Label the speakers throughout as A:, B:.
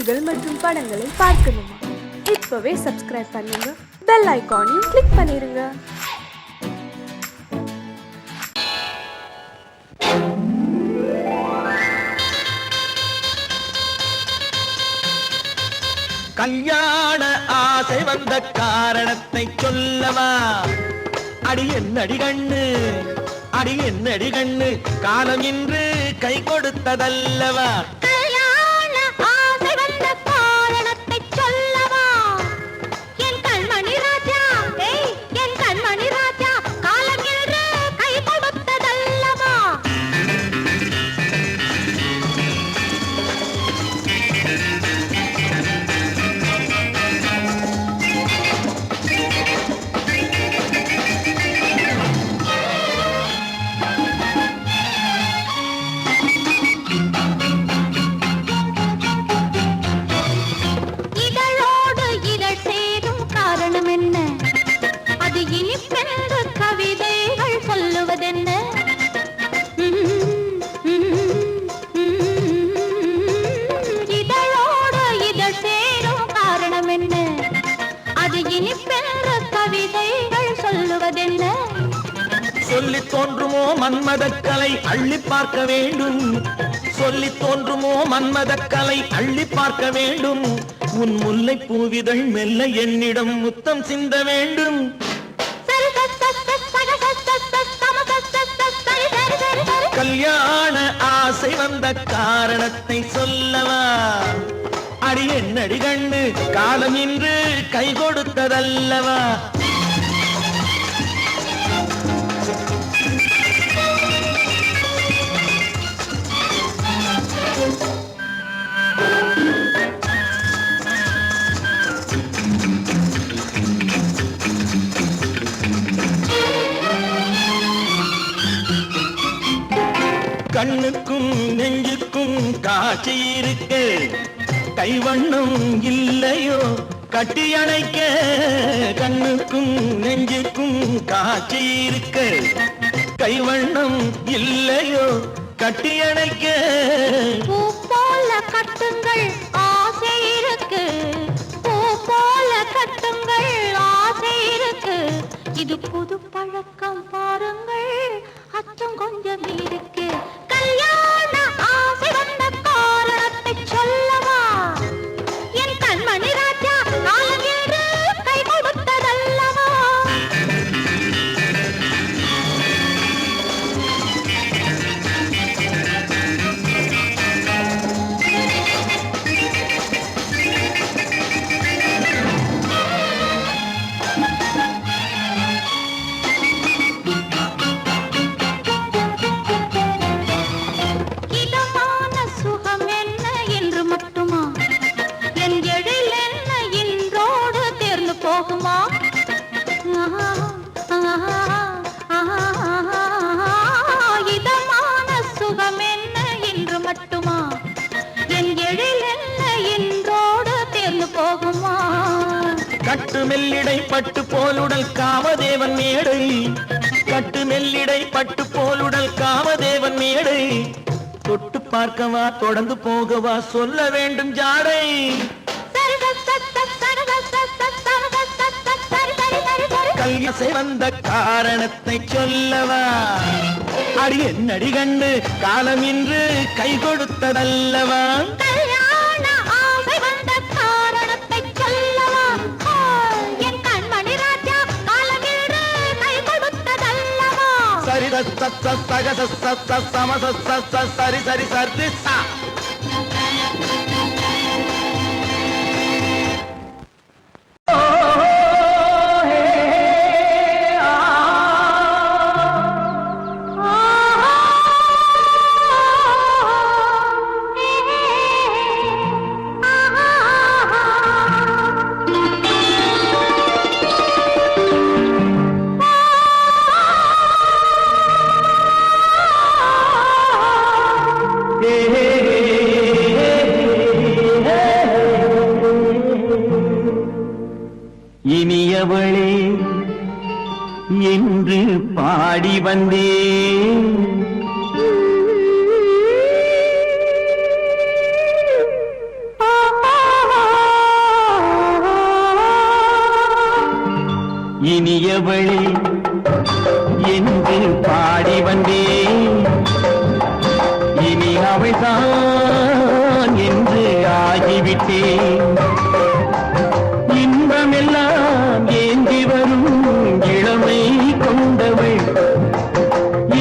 A: செய்திகள் மற்றும் படங்களை பார்க்கணுமா? இப்பவே சப்ஸ்கிரைப் பண்ணுங்க, பெல் ஐகானையும் கிளிக் பண்ணிருங்க.
B: கல்யாண ஆசை வந்த காரணத்தை சொல்லவா? அடி என்னடி கண்ணு, அடி என்னடி கண்ணு, காலம் இன்று கை கொடுத்ததல்லவா?
C: கல்யாண ஆசை வந்த காரணத்தை சொல்லவா? என் கண்மணி ராஜா, என் கண்மணி ராஜா, காலம் இன்று கை கொடுத்ததல்லவா?
B: சொல்லி தோன்றுமோ மன்மதக்கலை அள்ளி பார்க்க வேண்டும், சொல்லி தோன்றுமோ மன்மதக்கலை அள்ளி பார்க்க வேண்டும். உன் முல்லை பூவிதழ் மெல்ல என்னிடம் முத்தம் சிந்த வேண்டும். கல்யாண ஆசை வந்த காரணத்தை சொல்லவா? அடி என்னடி கண்ணு, காலம் இன்று கை கொடுத்ததல்லவா? கண்ணுக்கும் நெஞ்சுக்கும் காட்சி இருக்கு, கைவண்ணம் இல்லையோ கட்டி அணைக்க? கண்ணுக்கும் நெஞ்சுக்கும் காட்சி இருக்கு, கைவண்ணம் இல்லையோ கட்டி அணைக்க?
C: பூ போல கட்டுங்கள் ஆசை இருக்கு, பூ போல கட்டுங்கள் ஆசை இருக்கு. இது புது பழக்கம் பாருங்கள், அச்சம் கொஞ்சம் இருக்கு. கல்யாண ஆசை வந்த காரணத்தை சொல்லவா? என் கண்மணி ராஜா, காலம் என்று கை கொடுத்ததல்லவா?
B: கட்டு மெல்லிடை பட்டு போலுடல் காமதேவன் மேடை, கட்டு மெல்லிடை பட்டு போலுடல் காமதேவன் மேடை. தொட்டு பார்க்கவா தொடர்ந்து போகவா சொல்ல வேண்டும் ஜாடை. கல்யாசை வந்த காரணத்தை சொல்லவா? அடி என்னடி கண்டு, காலம் இன்று கை கொடுத்ததல்லவா? சரி சரி சரி சா. இனியவளே என்று பாடி வந்தேன், இனியவளே என்று பாடி வந்தேன், இனி அவள்தான் என்று ஆகிவிட்டேன். இன்பமெல்லாம் ஏந்தி வரும் இளமை கொண்டவள்,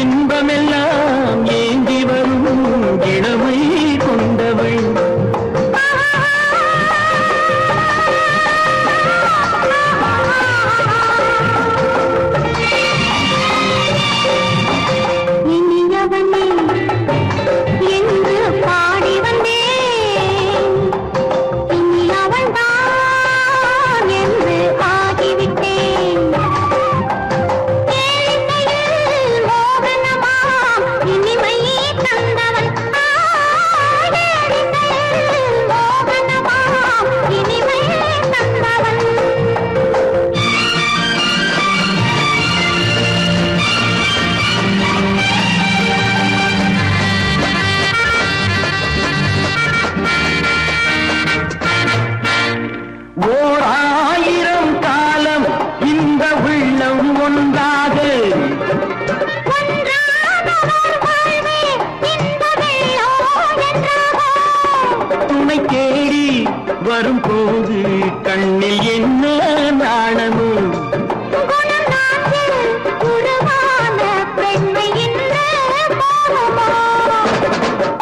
B: இன்பமெல்லாம் ஏந்தி வரும் இளமை கொண்டவள். வரும்போது கண்ணில் என்ன நாணமும்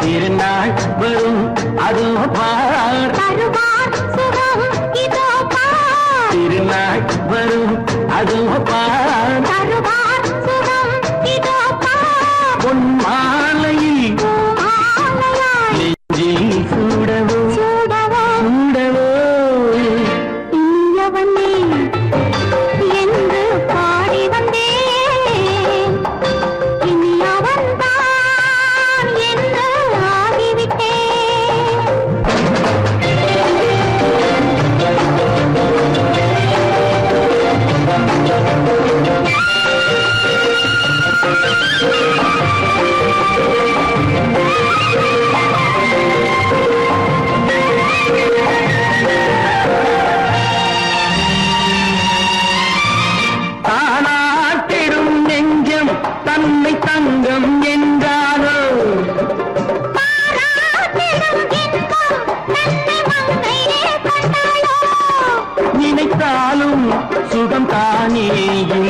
B: திருநாள் வரும் அதோ பார், திருநாள் வரும் அதோ பார், பொன் மாலையில் நெஞ்சில் சூடவோ
C: என்று பாடி வந்தேன், இனி அவன்தான் என்று ஆகிவிட்டேன்.
B: தானாட்டிடும் நெஞ்சம் தன்னை தங்கம் என்றாரோ, நினைத்தாலும் சுகம் தானே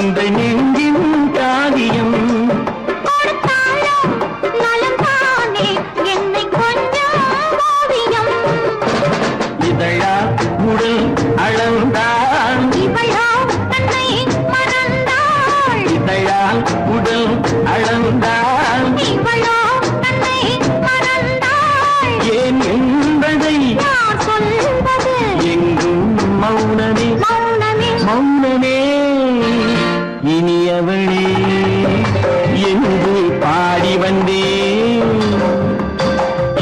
B: இந்த நெஞ்சின் காரியம். இதழா உடல் அளந்தான், இதழால் உடல் அளந்தான், ஏன் என்பதை எங்கும் மௌனமே மௌனமே. இனியவளே என்று பாடி வந்தேன்,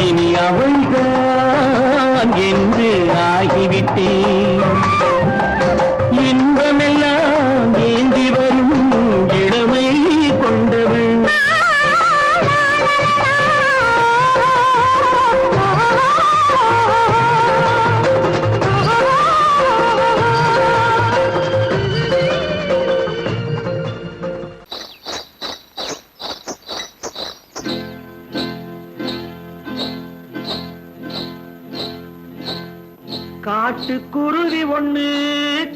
B: இனி அவள்தான் என்று ஆகிவிட்டேன். இன்பமெல்லாம் ஏந்தி வரும் இளமை கொண்டவள். காட்டுக்குருவி ஒண்ணு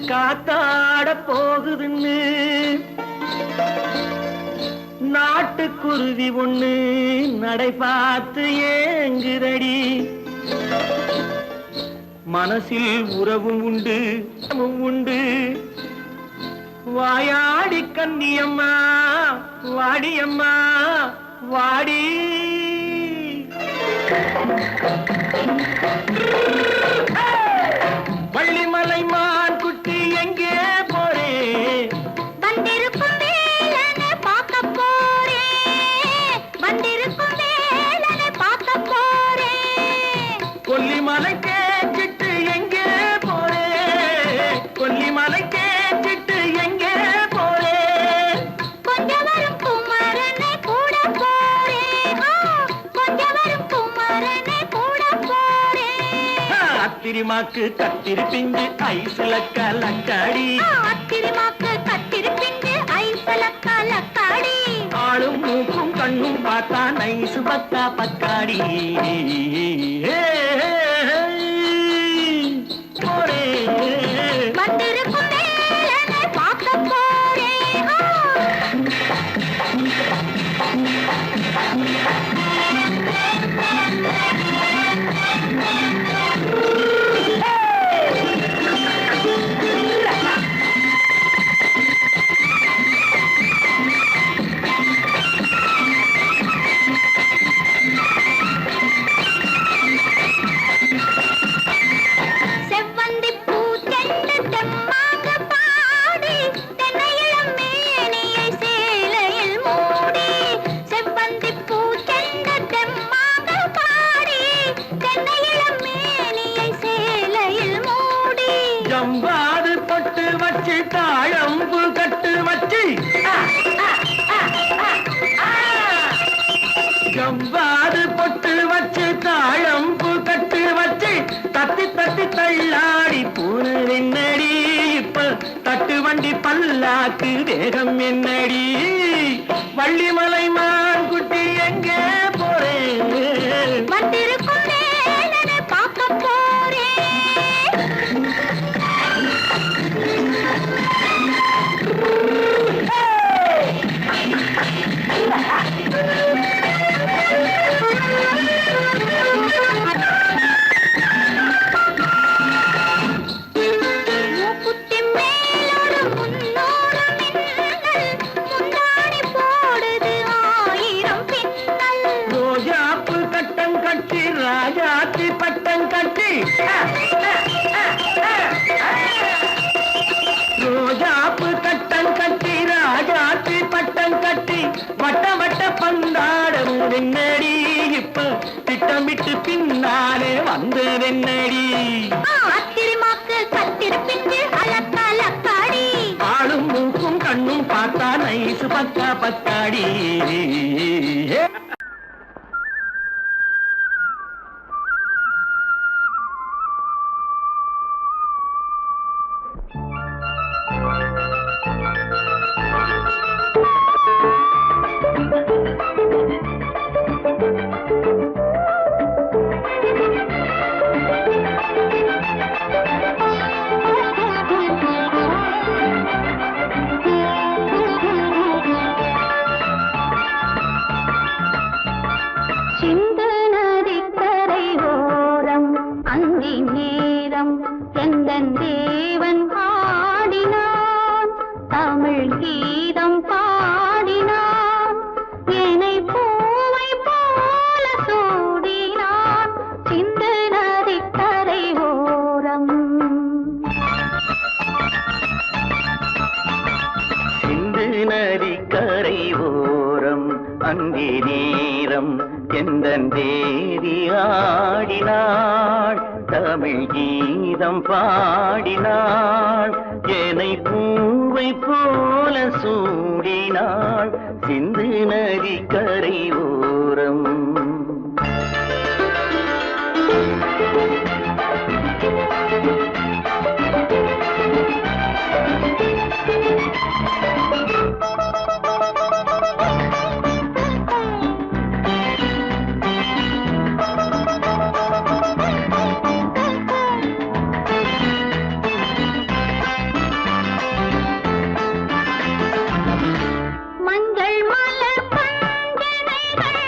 B: காத்தாட போகுதுன்னு, நாட்டுக்குருவி ஒண்ணு நடை பார்த்து ஏங்குதடி. மனசில் உறவும் உண்டு உண்டு, வாயாடி கன்னியம்மா வாடியம்மா வாடி. வள்ளிமலை மான் குட்டி எங்கே போறே,
C: வந்திருக்கும் வேலனை பார்க்க போறேன், வந்திருக்கும் வேலனை பார்க்க போறேன்.
B: கொல்லிமலை கேச்சிட்டு எங்கே போறே, கொல்லிமலை கேச்சிட்டு எங்கே போறே.
C: கொஞ்சம் வரும் குமரனை கூட போறேன், கொஞ்சம் வரும் குமரனை கூட போறேன்.
B: அத்திரிமாக்கு கத்திரி பிஞ்சு ஐசுல கலக்காடி,
C: ஆத்திரமாக்கு கத்திருப்பிண்டு ஐசலக்கா லக்காடி
B: ஆளும் மூக்கும் கண்ணும் பார்த்தா நைசு பக்கா பக்காடி போரே
C: வந்திருக்கும் வேலனை பார்க்க போறேன் செவ்வந்தி பூ செண்டு தெம்மாக பாடி தென்னையிளம் மேனியை சேலையில் மூடி செவ்வந்தி பூ செண்டு தெம்மாக பாடி தென்னையிளம் மேனியை சேலையில் மூடி
B: ஜம்பாது பட்டு வச்சு தாழம்பு கட்டு வச்சு ஜம்பாது பொட்டு வச்சு தாழம்பு கட்டு வச்சு தத்தி தத்தி தள்ளாடி பூனு என்னடி இப்ப தட்டு வண்டி பல்லாக்கு வேகம் என்னடி வள்ளிமலை மான் குட்டி எங்கே போறேன்
C: வந்திருக்கும் வேலனை பார்க்க போறேன் மூக்குத்தி மேலோடு முன்னோடு மின்னல் முந்தாடி போடுது ஆயிரம் பின்னல்
B: ரோஜாப்பு கட்டம் கட்டி ராஜாத்தி பட்டம் கட்டி ரோஜாப்பு கட்டம் கட்டி ராஜாத்தி பட்டம் கட்டி வட்ட வட்ட பந்தாடம் வெண்ணடி இப்ப திட்டமிட்டு பின்னாலே வந்து வெண்ணடி
C: ஆத்திரமாக்கு கத்திருப்பிண்டு அலக்கா லக்காடி
B: ஆளும் மூக்கும் கண்ணும் பார்த்தா நைசு பக்கா பக்காடி
C: சிந்து நதிக்கரை ஓரம் அந்தி நேரம் எந்தன் தேவன் ஆடினான் தமிழ் கீதம் பாடினான் என்னை பூவை போல சூடினான் சிந்து நதிக்கரை ஓரம்
B: சிந்து நதி கரை ஓரம் அங்கே நேரம் எந்தன் தேவி ஆடினாள் தமிழ் கீதம் பாடினாள் என்னை பூவை போல சூடினாள் சிந்து நதி கரை ஓரம்
C: மஞ்சள் மலர் பஞ்சனைகள்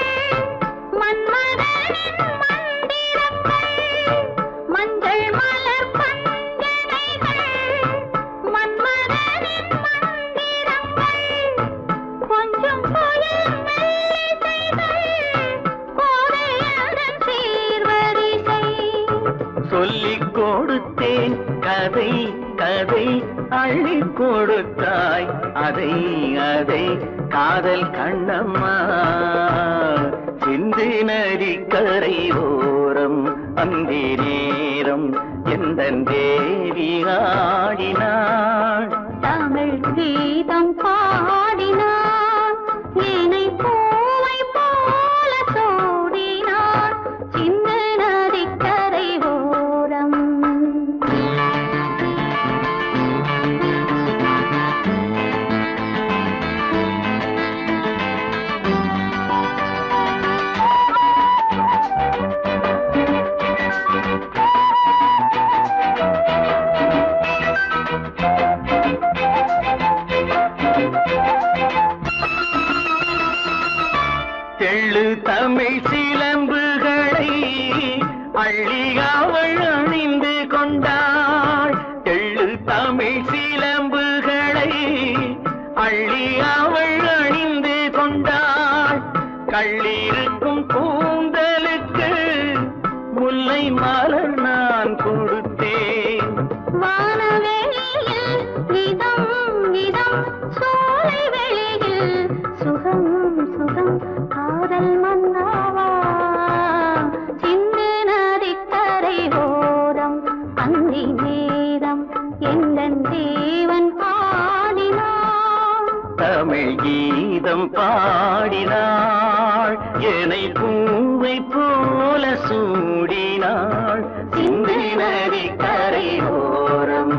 C: மன்மதனின் மந்திரங்கள் மஞ்சள் மலர் பஞ்சனைகள் மன்மதனின் மந்திரங்கள் கொஞ்சம் புயல் மெல்லிசைகள் கோதையதன் சீர்வரிசை
B: சொல்லிக் கொடுத்தேன் கதை கதை அள்ளி கொடுத்தாய் அதை அதை காதல் கண்ணம்மா சிந்து நதி கரை ஓரம் அந்தி நேரம் எந்தன் தேவி ஆடினாள்
C: தமிழ் கீதம் பாடினான் என்னை பூவை போல சூடினான் சின்ன நதிக்கரை ஓரம்
D: நான் கொடுத்தேன்.
C: வானவெளியில் இதம் இதம், சோலை வெளியில் சுகம் சுகம், காதல் மன்னாவா சிந்து நதிக்கரை ஓரம் அந்தி நேரம் எந்தன் தேவன் பாடினான்.
D: தமிழ் கீதம் பாடினாள், என்னை பூவை போல சூடினாள், சிந்து நதி கரை ஓரம்.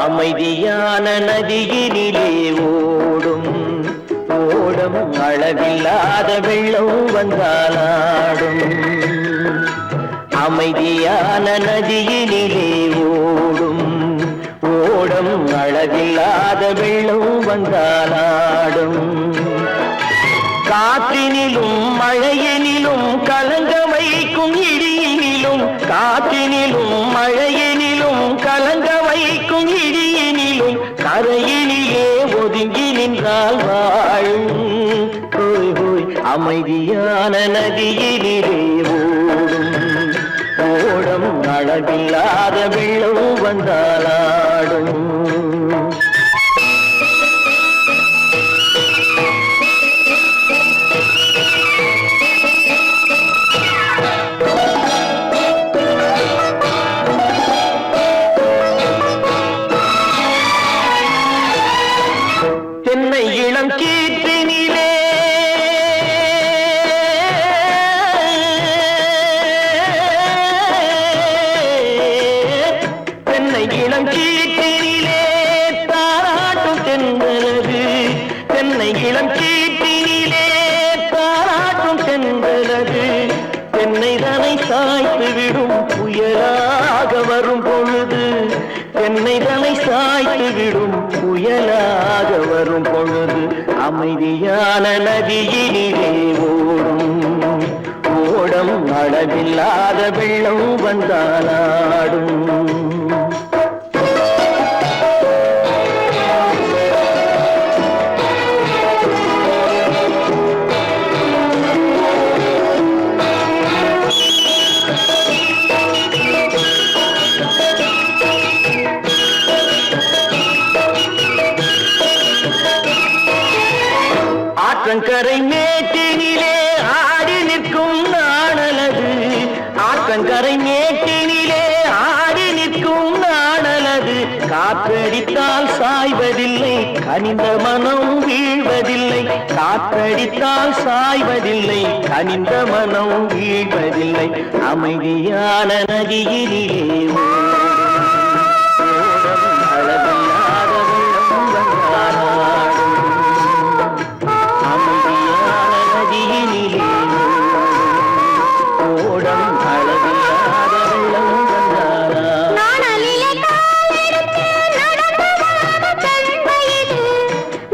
D: அமைதியான நதியினிலே ஓடும் ஓடம், அளவில்லாத வெள்ளம் வந்தாலாடும். அமைதியான நதியினிலே ஓடும் ஓடம், அளவில்லாத வெள்ளம் வந்தாலாடும். காற்றினிலும் மழையினிலும் கலங்க வைக்கும் இடியினிலும், காற்றினிலும் மழையினிலும் கலங்க வைக்கும் இடியினிலும், கரையினிலே ஒதுங்கி நின்றால் வாழும். ஹோய் ஹோய் அமைதியான நதியினிலே ஓடும் ஓடம், அளவில்லாத வெள்ளம் வந்தாலாடும். தென்னை இளம் கீற்றினிலே தென்னை இளம் கீற்றினிலே தாராட்டும் தென்றலது, தென்னை இளம் கீற்றினிலே தாராட்டும் தென்றலது. தென்னை தனை சாய்த்து விடும் புயலாக வரும் பொழுது, தென்னை தனை சாய்த்து விடும் புயலாக வரும் பொழுது, அமைதியான நதியினிலே ஓடும் ஓடம், அளவில்லாத வெள்ளம் வந்தாலாடும். ஆற்றங்கரை மேட்டினிலே ஆடி நிற்கும் நாணலது, ஆற்றங்கரை மேட்டினிலே ஆடி நிற்கும் நாணலது. காற்றடித்தால் சாய்வதில்லை, கனிந்த மனம் வீழ்வதில்லை, காற்றடித்தால் சாய்வதில்லை, கனிந்த மனம் வீழ்வதில்லை. அமைதியான நதியினிலே ஓடும் அளவில்லாத வெள்ளம் வந்தாலாடும். அமைதியான நதியினிலே ஓடம், அளவில்லாத வெள்ளம் வந்தாலாடும்.
C: நாணலிலே காலெடுத்து நடந்து வளர்ந்த பெண்மையிது,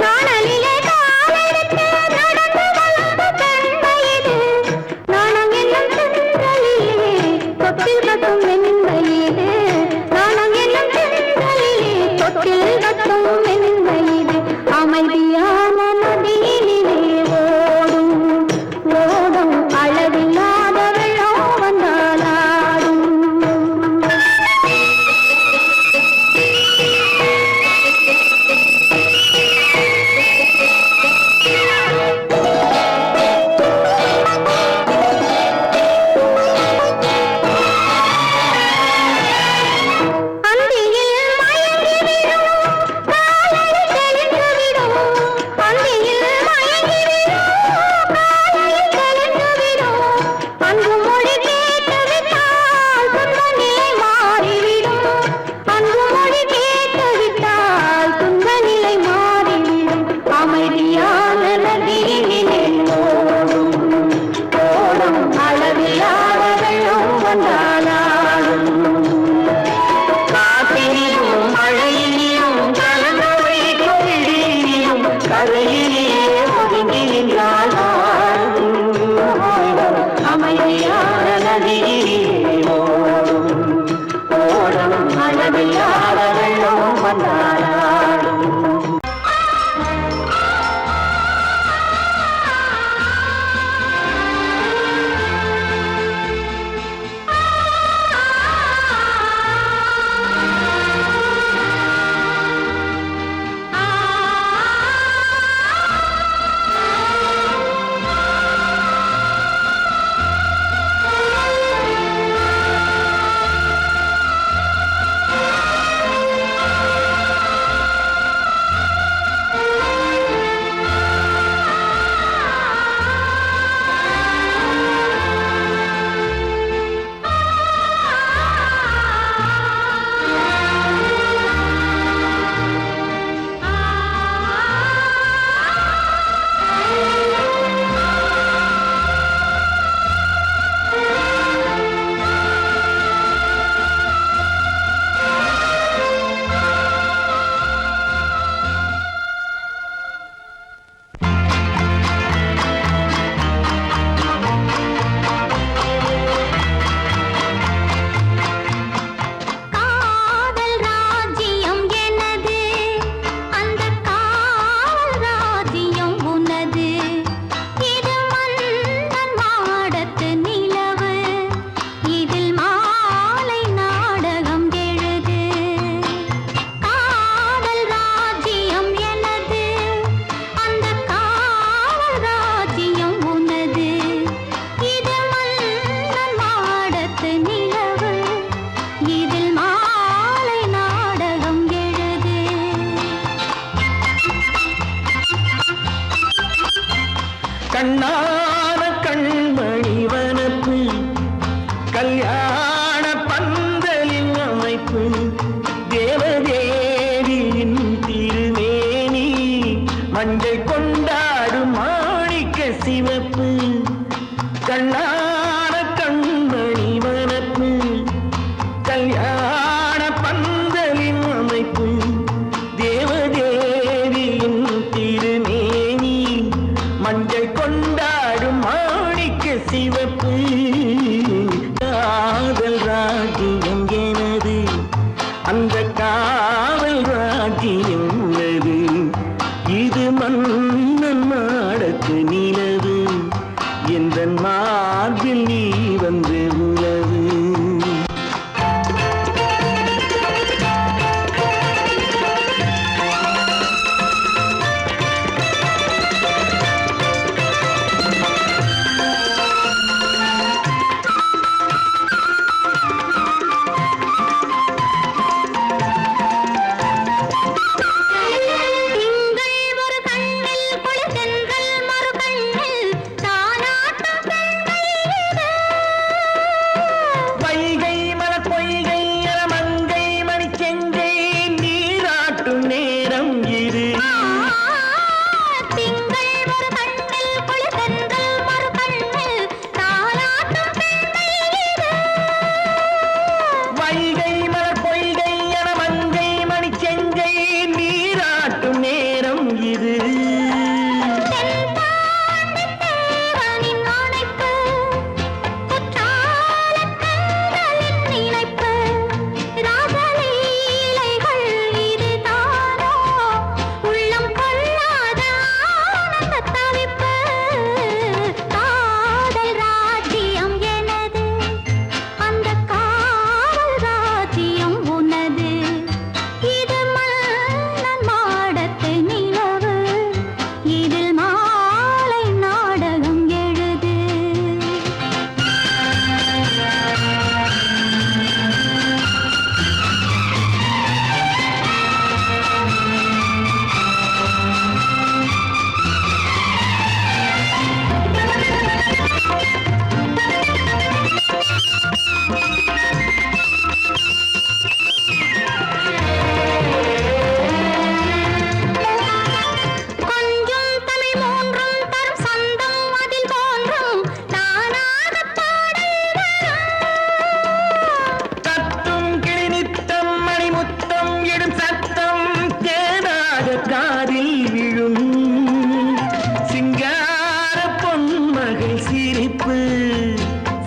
C: நாணலிலே காலெடுத்து நடந்து வளர்ந்த பெண்மையிது. நாணம் என்னும் தென்றலிலே தொட்டில் கட்டும் வெண்மையிது,
D: நதியிலே ஓடும் ஓடும் அளவில்லாத வெள்ளம் வந்தாடும்.
B: கண்ணான கண்மணி வனப்பு கல்யாண பந்தலின் அமைப்பு தேவதேவியின் திருமேனி மஞ்சள் கொண்டாடும் மாணிக்க சிவப்பு. கண்ணான கண்மணி வனப்பு கல்யாண பந்தலின் அமைப்பு தேவதேவியின் திருமேனி மஞ்சள் கொண்டாடும் மாணிக்க சிவப்பு. காதல் ராஜ்யம் எனது அந்த காவல் ராஜ்யம் உள்ளது இது மன்னன் நாடத்து நிலவு எந்த மார்பில் நீ வந்து உலவு.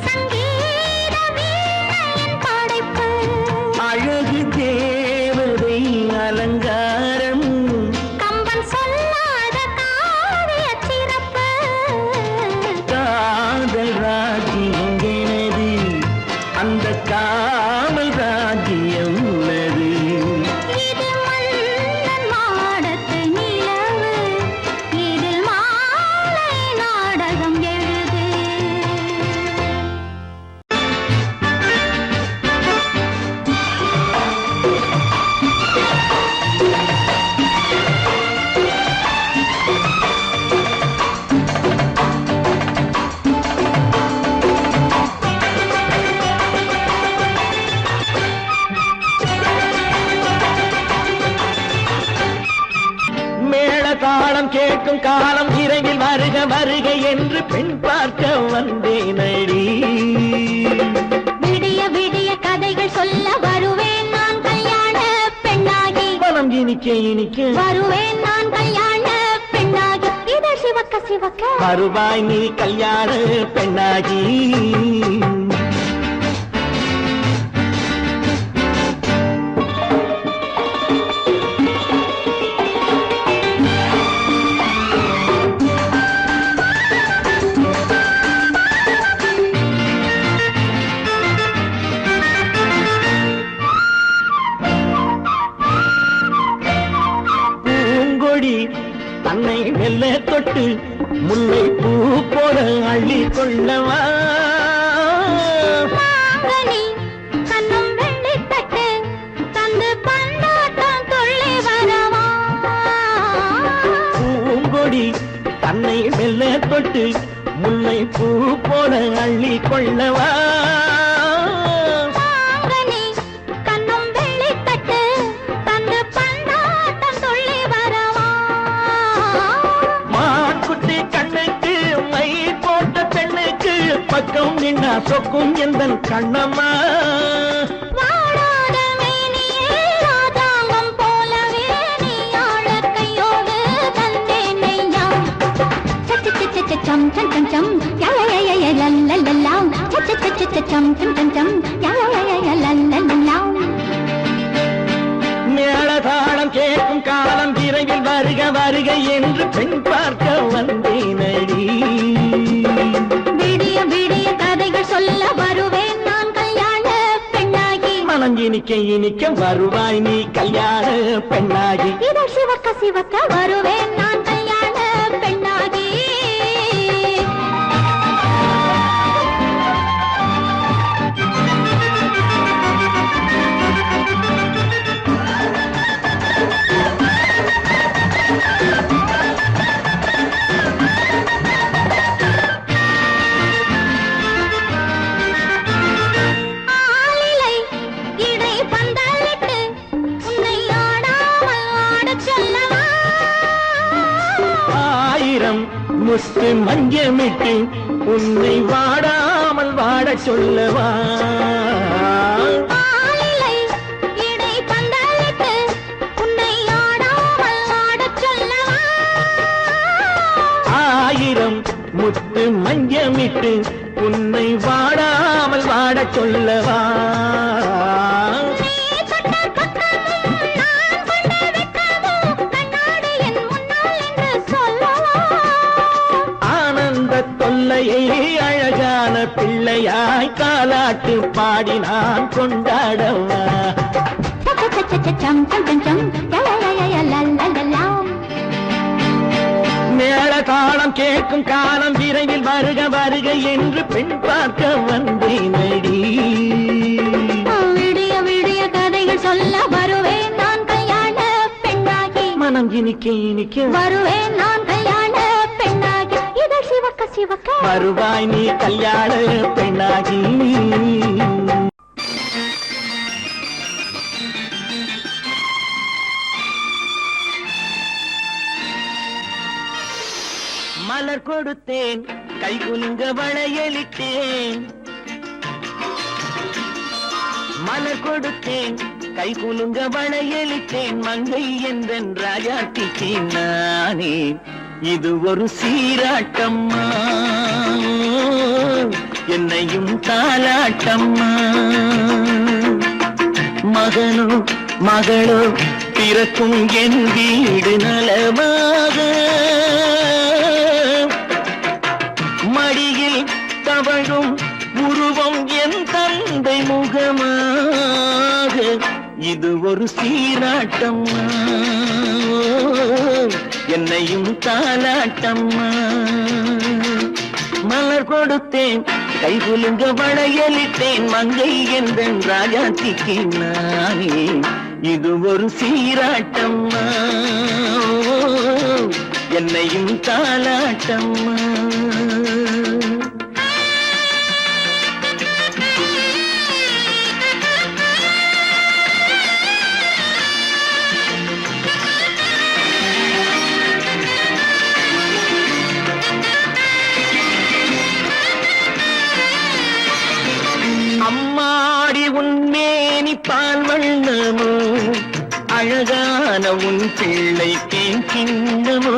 C: சங்கீத
B: தாளம் கேட்கும் காலம் விரைவில் வருக வருக என்று பெண் பார்க்க வந்தேனடி.
C: விடிய விடிய கதைகள் சொல்ல வருவேன் நான் கல்யாண பெண்ணாகி.
B: மனம் இனிக்க இனிக்க
C: வருவேன் நான் கல்யாண பெண்ணாகி. இதழ் சிவக்க சிவக்க
B: வருவாய் நீ கல்யாண பெண்ணாகி. தன்னை மெல்ல தொட்டு முல்லை பூ போல அள்ளி கொள்ளவா.
C: மாங்கனி கண்ணும் வெள்ளி தட்டு தந்து பந்தாட்டம் துள்ளி வரவா.
B: பூங்கொடி தன்னை மெல்ல தொட்டு முல்லை பூ போல அள்ளி கொள்ளவா. பக்கம் நின்னா சொக்கும் எந்தன் கண்ணம்மா.
C: வாழாத மேனியே ராஜாங்கம் போலவே நீ ஆழ கையோடு தந்தேன் நெய்யா. சச்ச சச்ச சச்சம் சம் சம் சம் யய லல்லல்லாம். சச்ச சச்ச சச்சம் சம் சம் சம் யய லல்லல்லாம்.
B: மேளதாளம் கேட்கும் காலம் விரைவில் வருக வருக என்று பெண் பார்க்க வந்தேனடி.
C: விடிய விடிய கதைகள் சொல்ல வருவேன் நான் கல்யாண பெண்ணாகி.
B: மனம் இனிக்க இனிக்க வருவாய் நீ கல்யாண பெண்ணாகி.
C: இதழ் சிவக்க சிவக்க வருவேன் நான் கல்யாண பெண்ணாகி.
B: முத்து மஞ்சமிட்டு உன்னை வாடாமல் வாட சொல்லவா. ஆயிரம் முத்து மஞ்சமிட்டு உன்னை வாடாமல் வாட சொல்லவா. தொல்லையை அழகான பிள்ளையாய் காலாட்டு பாடி நான் கொண்டாடவா. மேள காலம் கேட்கும் காலம் விரைவில் வருக வருக என்று பெண் பார்க்க வந்தேனடி.
C: விடிய விடிய கதைகள் சொல்ல வருவேன் நான் கல்யாண பெண்ணாகி.
B: மனம் இனிக்க இனிக்க
C: வருவேன் நான் கல்யாண பெண்ணாகி. இதழ் சிவக்க சிவக்க
B: வருவாய் நீ கல்யாண பெண்ணாகி. மலர் கொடுத்தேன் கை குலுங்க வளையலிட்டேன். மலர் கொடுத்தேன் கை குலுங்க வளையலிட்டேன். மங்கை என்றன் ராஜாட்டிக்கு நானே இது ஒரு சீராட்டம்மா. என்னையும் தாலாட்டம்மா. மகனோ மகளோ பிறக்கும் என் வீடு நலமாக. மடியில் தவழும் உருவம் என் தந்தை முகமாக. இது ஒரு சீராட்டம்மா. என்னையும் தாலாட்டம்மா. மலர் கொடுத்தேன் கை குலுங்க வளையலிட்டேன். மங்கை என்பன் ராஜாத்திக்கு நானே இது ஒரு சீராட்டம்மா. என்னையும் தாலாட்டம்மா. உன் பிள்ளை தேன் கிண்ணமோ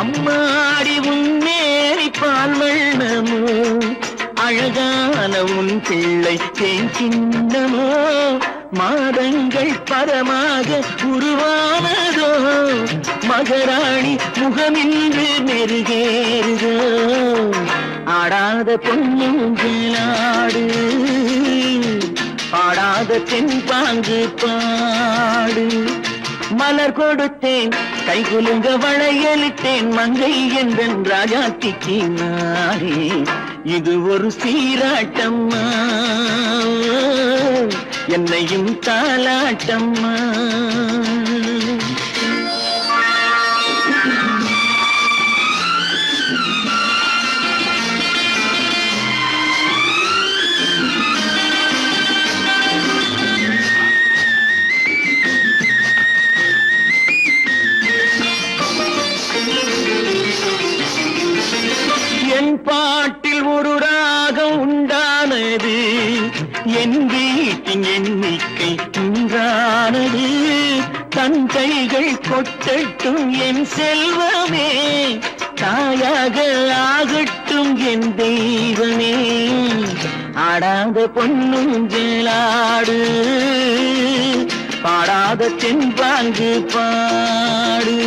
B: அம்மாடி உன் மேரி பால் வண்ணமோ அழகான உன் பிள்ளை தேன் கிண்ணமோ மாதங்கள் பரமாக உருவானதோ மகராணி முகமின்று மெருகேறுதோ ஆடாத பொன்னுங்களாடு பாடாத தென்பாங்கு பாடு மலர் கொடுத்தேன் கைகுலுங்க வளையலிட்டேன் மங்கை என்றன் ராஜாத்திக்கு நானே இது ஒரு சீராட்டம்மா என்னையும் தாலாட்டம்மா என் பாட்டில் ஒரு ராகம் உண்டானது என் வீட்டின் எண்ணிக்கை உண்டானது தன் கைகள் கொட்டட்டும் என் செல்வமே தாயாக ஆகட்டும் என் தெய்வமே ஆடாத பொன்னுங்களாடு பாடாத தென்பாங்கு பாடு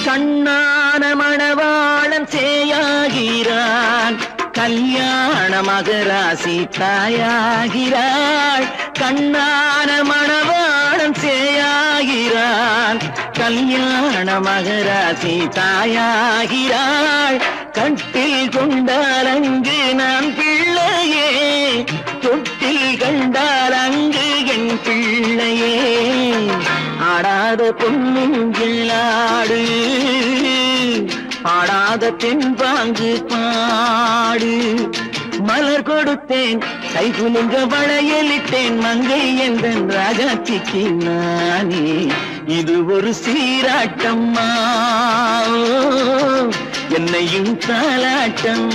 B: கண்ணான மணவாளன் சேயாகிறான் கல்யாண மகராசி தாயாகிறாள் கண்ணான மணவாளன் சேயாகிறான் கல்யாண மகராசி தாயாகிறாள் கட்டில் கொண்டால் அங்கு நான் பிள்ளையே தொட்டில் கண்டால் அங்கு என் பிள்ளையே ஆடாத பொன்னுங்களாடு ஆடாத தென்பாங்கு பாடு மலர் கொடுத்தேன் கைகுலுங்க வளையலிட்டேன் மங்கை என்றன் ராஜாத்திக்கு நானே இது ஒரு சீராட்டம்மா என்னையும் தாலாட்டம்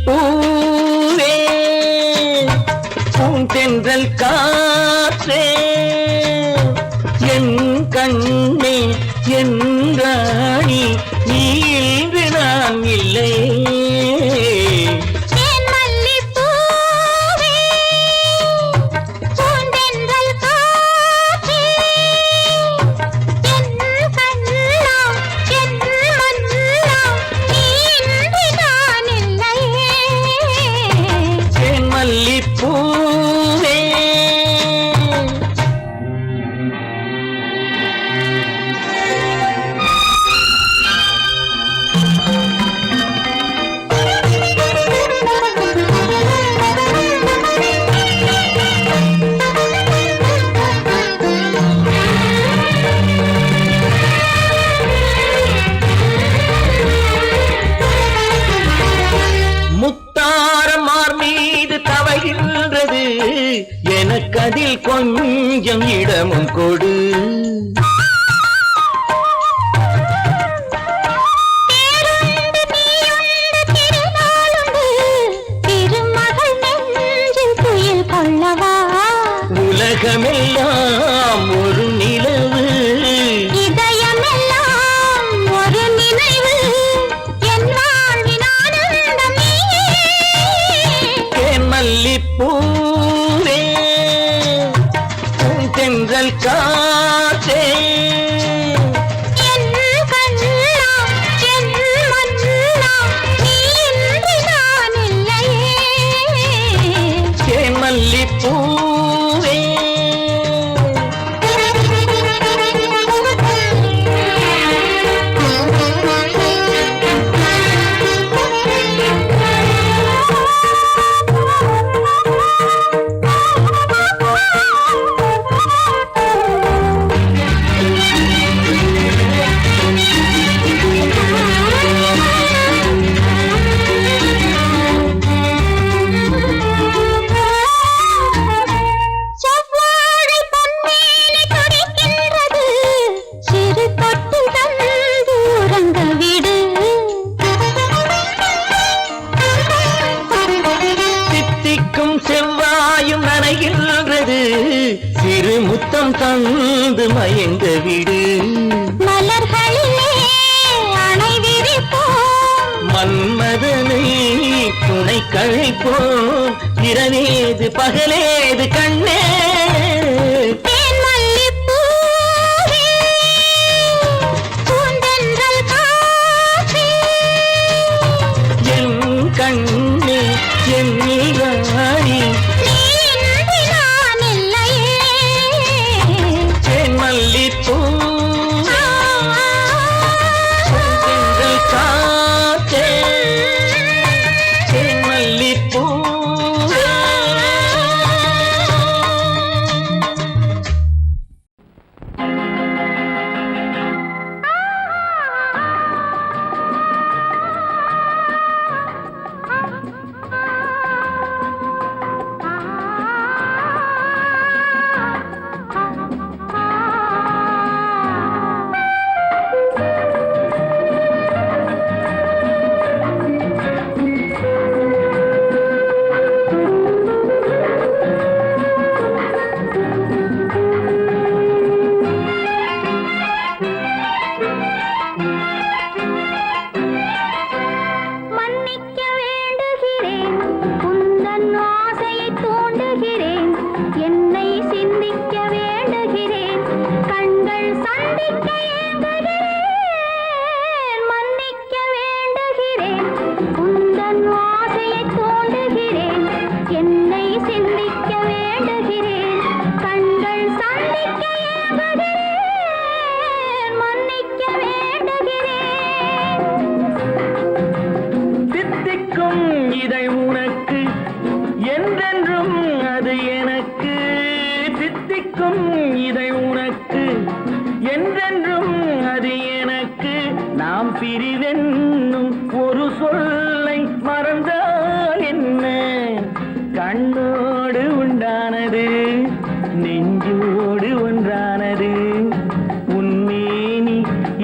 B: பூவே பூந்தென்றல் காற்றே என் கண்ணே என் ராணி நீ இன்று நான் இல்லை எனக்கதில் கொஞ்சம் இடமும் கொடு உலகமெல்லாம் ஒரு நிலவு
C: இதயமெல்லாம் ஒரு நினைவு
B: தென்றல் காற்றே
C: என் கண்ணா என் மன்னா நீ இன்றி நான் இல்லையே
B: மல்லிப்பூவே
C: செவ்வாழை பொன்மேனி துடிக்கின்றது சிறு தொட்டு தந்து உறங்க விடு
B: தித்திக்கும் செவ்வாயும் நனைகின்றது சிறு முத்தம் தந்து மயங்க விடு
C: மலர்களிலே அணை விரிப்போம்
B: மன்மதனை துணை கழிப்போம் இரவேது பகலேது கண்ணே
C: தேன் மல்லிப்பூவே பூந்தென்றல் காற்றே
B: என் கண்ணே என் நீராடி
C: நீ இன்றி நான் இல்லையே
B: மல்லிப்பூ தென்றல் காற்றே மல்லிப்பூ
C: மன்னிக்க வேண்டுகிறேன் உந்தன் ஆசையை தூண்டுகிறேன் என்னை சிந்திக்க வேண்டுகிறேன் கண்கள் சந்திக்க ஏங்குகிறேன் மன்னிக்க வேண்டுகிறேன் உந்தன் ஆசையை தூண்டுகிறேன் என்னை சிந்திக்க வேண்டுகிறேன் கண்கள் சந்திக்க ஏங்குகிறேன் மன்னிக்க வேண்டுகிறேன்
B: தித்திக்கும் இதை உனக்கு என்றென்றும் அது எனக்கு தித்திக்கும் இதை உனக்கு என்றென்றும் அது எனக்கு நாம் பிரிவென்னும் ஒரு சொல்லை மறந்தால் என்ன கண்ணோடு உண்டானது நெஞ்சோடு ஒன்றானது உன்மேனி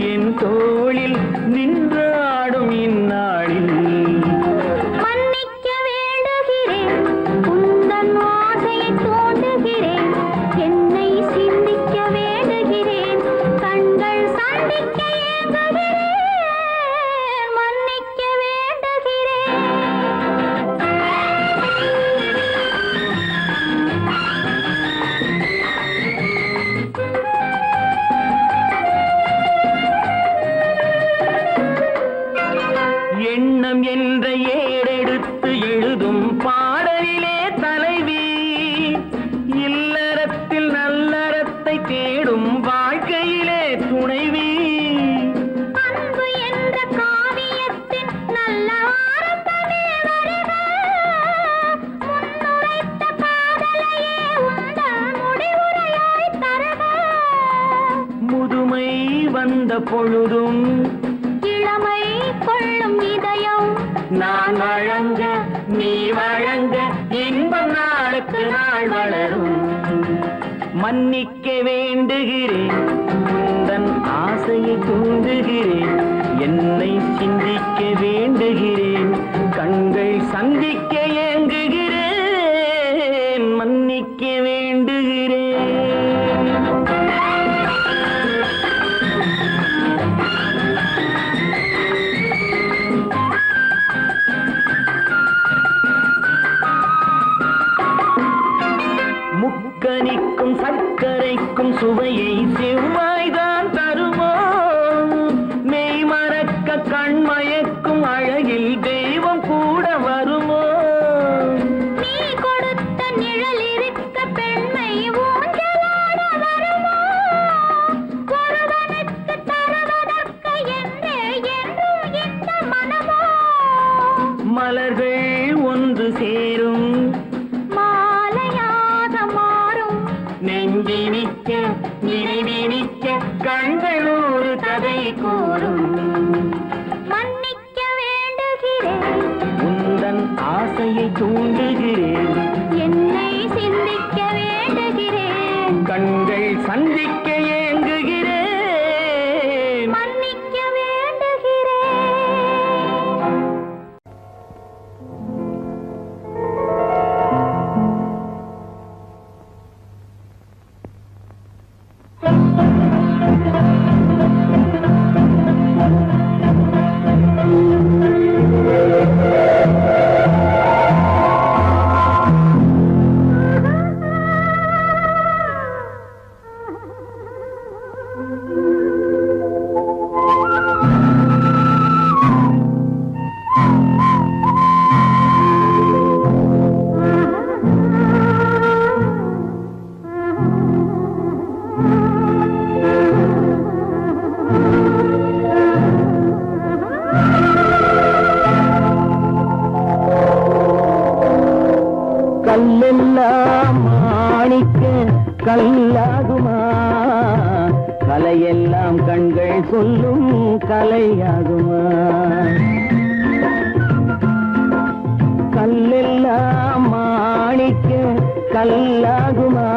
B: என் தோளில் நின்றாடும் இந்நாளில்
C: மன்னிக்க வேண்டுகிறேன் உந்தன் ஆசையை தூண்டுகிறேன் என்னை சிந்திக்க வேண்டுகிறேன் கண்கள் சந்திக்க ஏங்குகிறேன் மன்னிக்க வேண்டுகிறேன்
B: எண்ணம் என்ற ஏடெடுத்து எழுதும் பாடலிலே தலைவி இல்லறத்தில் நல்லறத்தை தேடும் வாழ்க்கையிலே துணைவி
C: அன்பு என்ற காவியத்தின் நல்ல வார்த்தையே வருக முன்னுரைத்த காதலையே உந்தன் முடிவுரையாய் தருக
B: முதுமை வந்த பொழுதும்
C: இளமை கொள்ளும் இதயம்
B: நான் வழங்க நீ வழங்க இன்பம் நாளுக்கு நாள் வளரும் மன்னிக்க வேண்டுகிறேன் உந்தன் ஆசையை தூண்டுகிறேன் என்னை சிந்திக்க வேண்டுகிறேன் கண்கள் சந்திக்க ஏங்குகிறேன் மன்னிக்க வேண்டுகிறேன் முக்கனிக்க இனிப்புக்கும் சர்க்கரைக்கும் சுவையை செவ்வாய்தான் தருமோ? மெய் மறக்க கண் மயக்கும் அழகில் தெய்வம் கூட வருமோ?
C: நீ கொடுத்த நிழல் இருக்க பெண்மை ஊஞ்சலாட வருமோ? ஒருவனுக்கு தருவதற்கு என்றே என்றும் இந்த மனமோ?
B: மலர்கள் ஒன்று சேரும்
C: மாலையாக மாறும்
B: நெஞ்சினிக்க நினைவினிக்க கண்கள் ஒரு கதை கூறும்.
C: மன்னிக்க வேண்டுகிறேன்,
B: உந்தன் ஆசையை தூண்டுகிறேன்,
C: என்னை சிந்திக்க வேண்டுகிறேன்,
B: கண்கள் சந்திக்க ஏங்குகிறேன்.
C: மன்னிக்க வேண்டுகிறேன்.
B: கல்லெல்லாம் மாணிக்க கல்லாகுமா? கலையெல்லாம் கண்கள் சொல்லும் கலையாகுமா? கல்லெல்லாம் மாணிக்க கல்லாகுமா?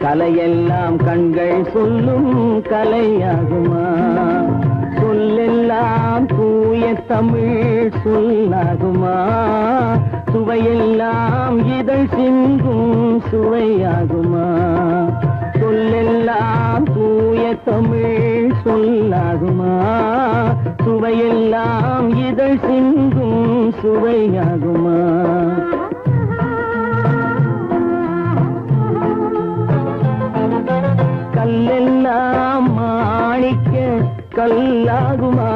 B: கலையெல்லாம் கண்கள் சொல்லும் கலையாகுமா? சொல்லெல்லாம் தூய தமிழ் சொல்லாகுமா? சுவையெல்லாம் இதழ் சிந்தும் சுவையாகுமா? சொல்லெல்லாம் தூய தமிழ் சொல்லாகுமா? சுவையெல்லாம் இதழ் சிந்தும் சுவையாகுமா? கல்லெல்லாம் மாணிக்க கல்லாகுமா?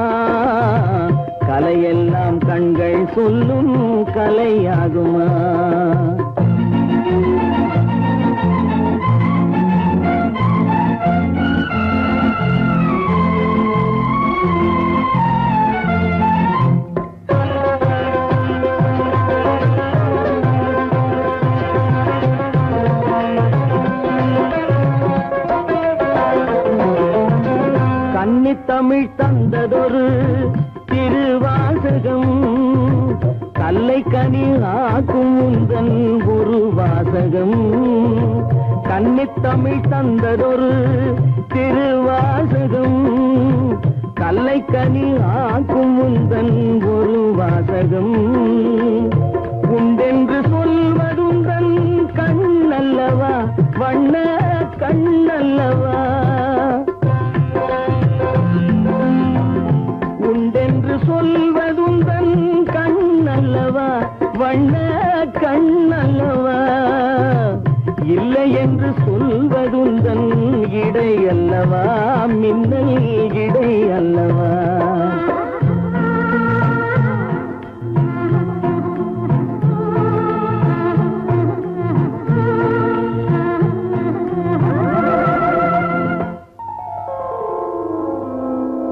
B: கலையெல்லாம் கண்கள் சொல்லும் கலையாகுமா? கன்னித்தமிழ் தந்ததொரு திருவாசகம், கல்லை கனி ஆக்கும் உந்தன் ஒரு வாசகம். கன்னித்தமிழ் தந்ததொரு திருவாசகம், கல்லை கனி ஆக்கும் உந்தன் ஒரு வாசகம். உண்டென்று சொல்வதுந்தன் கண்ணல்லவா, வண்ண கண்ணல்லவா? உண்டென்று சொல்வதுந்தன் கண்ணல்லவா, வண்ண கண்ணல்லவா? இல்லை என்று சொல்வதுந்தன் இடை அல்லவா, மின்னல் இடை அல்லவா?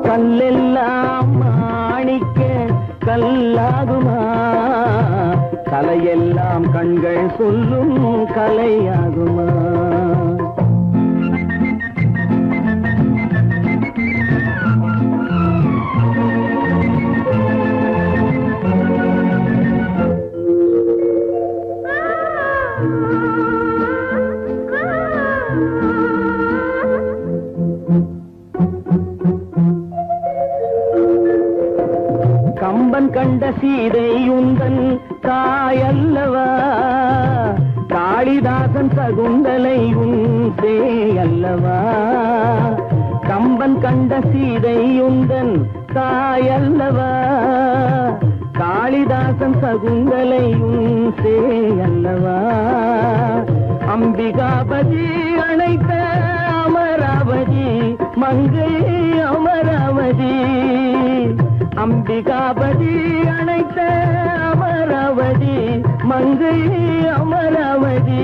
B: கல்லெல்லாம் மாணிக்க கல்லாகுமா? கலையெல்லாம் கண்கள் சொல்லும் கலையாகுமா? கம்பன் கண்ட சீதை உந்தன் தாயல்லவா, காளிதாசன் சகுந்தலை உன் சேயல்லவா? கம்பன் கண்ட சீதை உந்தன் தாயல்லவா, காளிதாசன் சகுந்தலை உன் சேயல்லவா?
D: அம்பிகாபதி அழைத்த அமராவதி மங்கை அமராவதி அம்பிகாபதி அழைத்த அமராவதி மங்கை அமராவதி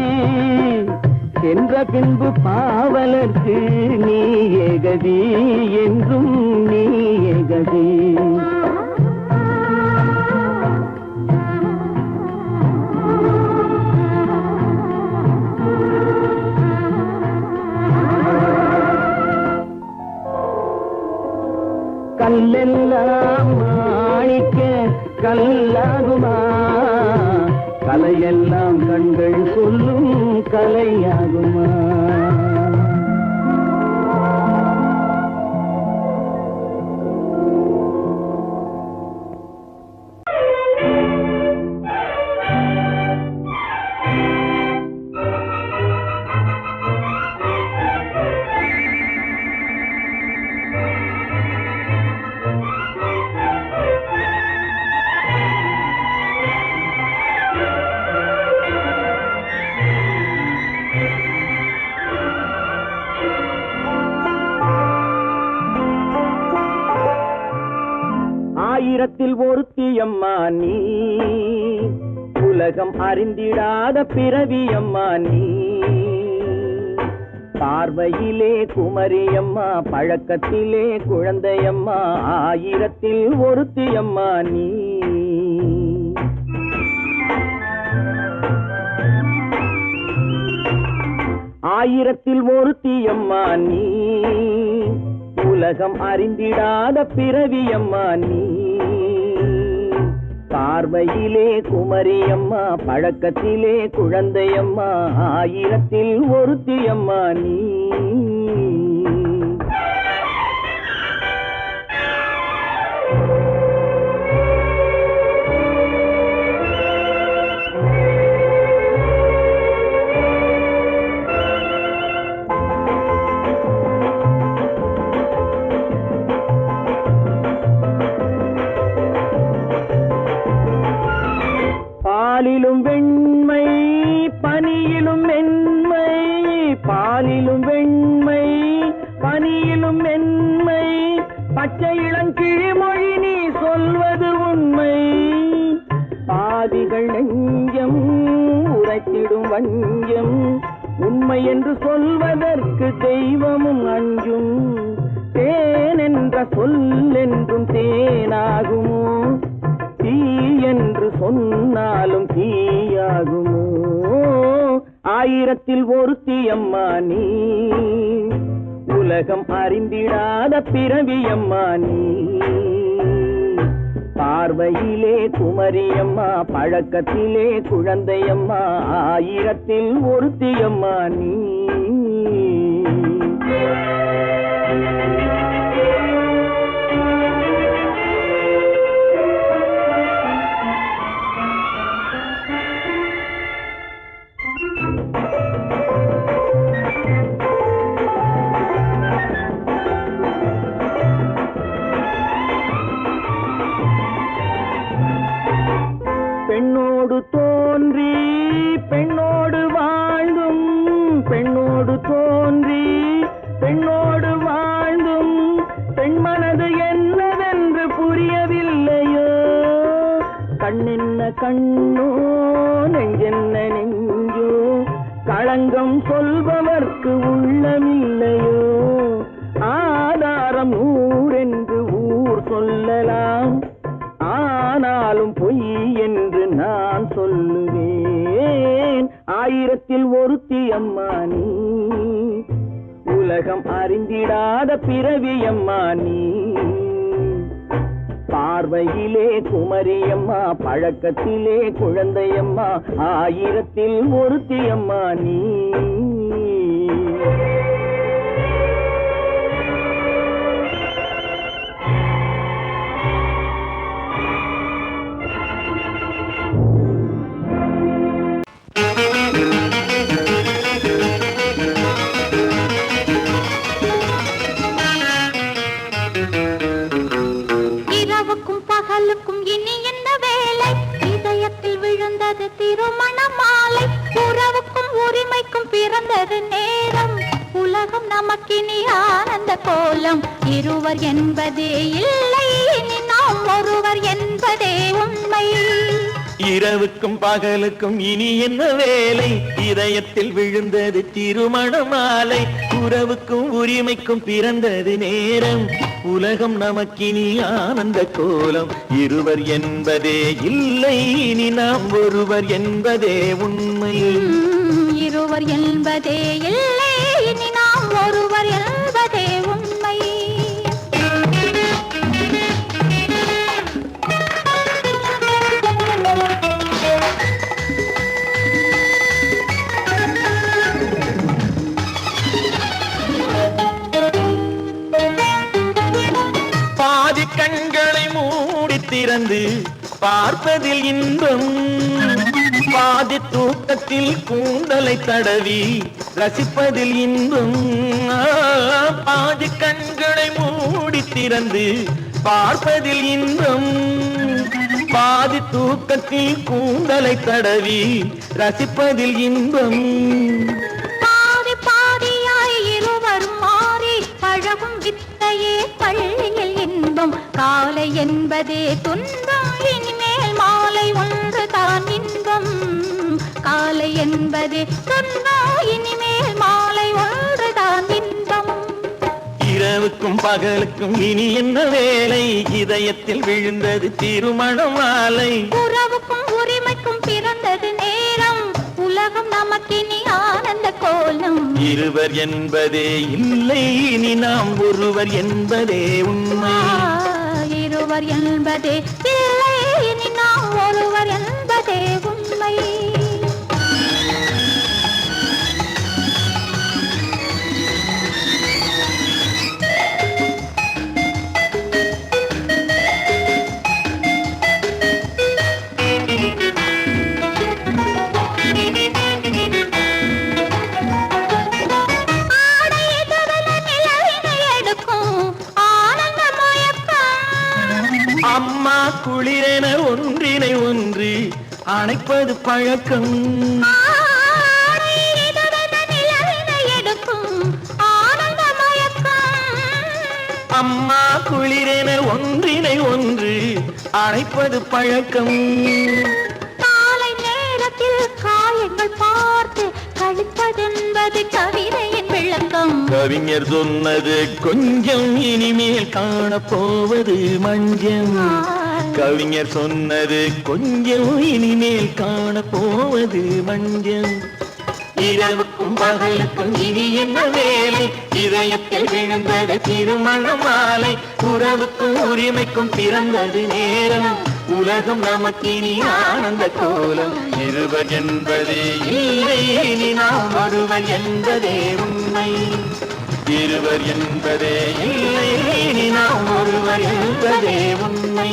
D: சென்ற பின்பு பாவலர்க்கு நீ ஏகதி என்றும் நீ ஏகதி கல்லெல்லாம் மாணிக்க கல்லாகுமா கலையெல்லாம் கண்கள் சொல்லும் கலையாகுமா ஆயிரத்தில் ஒருத்தியம்மா நீ உலகம் அறிந்திடாத பிறவியம்மா நீ பார்வையிலே குமரியம்மா பழக்கத்திலே குழந்தையம்மா ஆயிரத்தில் ஒருத்தியம்மா நீ ஆயிரத்தில் ஒருத்தியம்மா நீ உலகம் அறிந்திடாத பிறவியம்மா நீ பார்வையிலே குமரியம்மா பழக்கத்திலே குழந்தையம்மா ஆயிரத்தில் ஒருத்தியம்மா நீ பாலிலும் வெண்மை பனியிலும் மென்மை பாலிலும் வெண்மை பனியிலும் மென்மை பச்சை இளங்கிழிமொழி நீ சொல்வது உண்மை பாதிகள் நெஞ்சம் உரைத்திடும் வஞ்சம் உண்மை என்று சொல்வதற்கு தெய்வமும் அஞ்சும் தேன் என்ற சொல் என்றும் தேனாகுமோ தீ என்று சொன்னாலும் தீயாகுமோ ஆயிரத்தில் ஒருத்தியம்மா நீ உலகம் அறிந்திடாத பிறவியம்மா நீ பார்வையிலே குமரியம்மா பழக்கத்திலே குழந்தையம்மா ஆயிரத்தில் ஒருத்தியம்மா நீ பெண்ணோடு தோன்றி பெண்ணோடு வாழ்ந்தும் பெண்ணோடு தோன்றி பெண்ணோடு வாழ்ந்தும் பெண் மனது என்னவென்று புரியவில்லையோ கண்ணென்ன கண்ணோ நெஞ்சென்ன நெஞ்சோ களங்கம் சொல்பவர்க்கு உள்ளமில்லையோ ஆதாரம் ஊரென்று ஊர் சொல்லலாம் ஆனாலும் பொய் என்று நான் சொல்லுவேன் ஆயிரத்தில் ஒருத்தியம்மா நீ உலகம் அறிந்திடாத பிறவியம்மா நீ பார்வையிலே குமரியம்மா பழக்கத்திலே குழந்தையம்மா ஆயிரத்தில் ஒருத்தியம்மா நீ
C: பகலுக்கும் இனி என்ன வேலை இதயத்தில் விழுந்தது திருமண மாலை உறவுக்கும் உரிமைக்கும் நேரம் உலகம் நமக்கினி ஆனந்த கோலம் இருவர் என்பதே இல்லை இனி நாம் ஒருவர் என்பதே உண்மை
B: இரவுக்கும் பகலுக்கும் இனி என்ன வேலை இதயத்தில் விழுந்தது திருமண மாலை உறவுக்கும் உரிமைக்கும் பிறந்தது நேரம் உலகம் நமக்கினி ஆனந்த கோலம் இருவர் என்பதே இல்லை இனி நாம் ஒருவர் என்பதே உண்மை
C: இருவர் என்பதே இல்லை இனி நாம் ஒருவர் என்பதே உண்மை
B: பாதி கண்களை மூடி திறந்து பார்ப்பதில் இன்பம் பாதி தூக்கத்தில் கூந்தலை தடவி ரசிப்பதில் இன்பம் பாதி கண்களை மூடி திறந்து பார்ப்பதில் இன்பம் பாதி தூக்கத்தில் கூந்தலை தடவி ரசிப்பதில் இன்பம்
C: பாதி பாதியாய் இருவர் மாறி பழகும் வித்தையே பள்ளியில் இன்பம் காலை என்பதே துன்பம் இனிமேல் மாலை ஒன்று தான் இன்பம் காலை என்பதே துன்பம் இனிமேல் மாலை ஒன்று தான் இன்பம்
B: இரவுக்கும் பகலுக்கும் இனி என்ன வேலை இதயத்தில் விழுந்தது திருமண மாலை
C: உறவுக்கும் உரிமைக்கும் பிறந்தது நேரம் உலகம் நமக்கினி ஆனந்த கோலம்
B: இருவர் என்பதே இல்லை இனி நாம் ஒருவர் என்பதே உண்மை
C: இருவர் என்பதே இல்லை இனி நாம் ஒருவர் என்பதே உண்மை
B: அம்மா குளிரென ஒன்றினை ஒன்று அணைப்பது பழக்கம் அம்மா குளிரென ஒன்றினை ஒன்று அணைப்பது பழக்கம்
C: காலை நேரத்தில் காயங்கள் பார்த்து கழிப்பதென்பது கவிதையின் விளக்கம்
B: கவிஞர் சொன்னது கொஞ்சம் இனிமேல் காணப்போவது மஞ்சம் கவிஞர் சொன்னது கொஞ்சம் இனிமேல் காணப்போவது மஞ்சம் இரவுக்கும் பகலுக்கும் இனி என்ன வேலை இதயத்தில் விழுந்தது திருமண மாலை உறவுக்கும் உரிமைக்கும் பிறந்தது நேரம் உலகம் நமக்கினி ஆனந்த கோலம் இருவர் என்பதே இல்லை இனி நாம் ஒருவர் என்பதே உண்மை இருவர் என்பதே இல்லை இனி நாம் ஒருவர் என்பதே உண்மை.